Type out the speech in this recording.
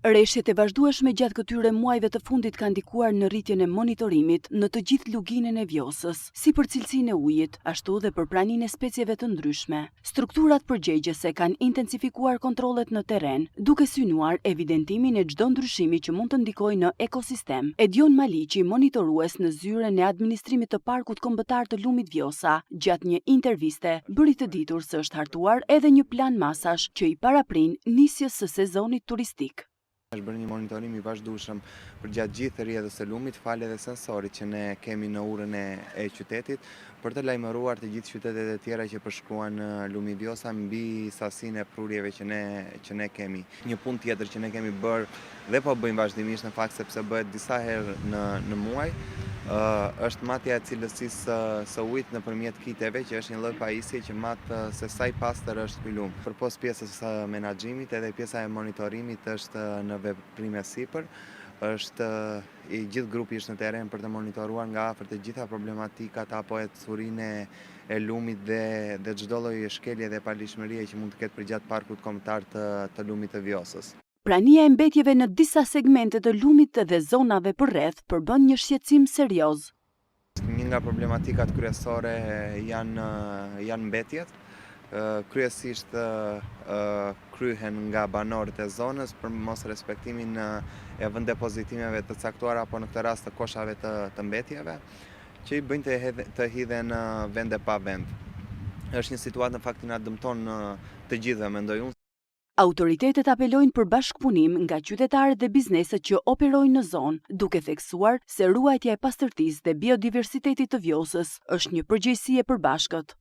Rreshtet e vazhdueshme gjatë këtyre muajve të fundit kanë ndikuar në rritjen e monitorimit në të gjithë luginën e Vjosës, si për cilësinë e ujit, ashtu dhe për praninë e specieve të ndryshme. Strukturat përgjegjëse kanë intensifikuar kontrollet në terren, duke synuar evidentimin e çdo ndryshimi që mund të ndikojë në ekosistem. Edion Maliqi, monitorues në zyren e administrimit të Parkut Kombëtar të Lumit Vjosa, gjatë një interviste, bëri të ditur se është hartuar edhe një plan masash që i paraprin nisjes së sezonit turistik. Është bërë një monitorim i vazhdueshëm për gjatë gjithë rrjedhës së lumit, falë edhe sensorit që ne kemi në urën e qytetit, për të lajmëruar të gjithë qytetet e tjera që përshkruan në Lumi Vjosa mbi sasinë e prurjeve që ne kemi. Një punë tjetër që ne kemi bërë dhe po bëjmë vazhdimisht në fakt sepse bëhet disa herë në muaj, është matja e cilësisë së ujit nëpërmjet kiteve, që është një lloj pajisje që mat se sa i pastër është ky lum. Përpos pjesës së menaxhimit, edhe pjesa e monitorimit është në veprime sipër, është i gjithë grupi është në terren për të monitoruar nga afër të gjitha problematikat apo ecurinë e lumit dhe çdo lloj shkelje dhe palishmërie që mund të ketë përgjatë Parkut Kombëtar të Lumit të Vjosës. Prania e mbetjeve në disa segmente të lumit dhe zonave përreth përbën një shqetësim serioz. Një nga problematikat kryesore janë mbetjet. Kryesisht kryhen nga banorët e zonës për mos respektimin e vendepozitimeve të caktuara apo në këtë rast të koshave të mbetjeve, që i bëjnë të hidhen vende pa vend. Është një situatë në fakt që na dëmton të gjithëve, mendoj unë. Autoritetet apelojnë për bashkëpunim nga qytetarët dhe bizneset që operojnë në zonë, duke theksuar se ruajtja e pastërtisë dhe biodiversitetit të Vjosës është një përgjegjësi e përbashkët.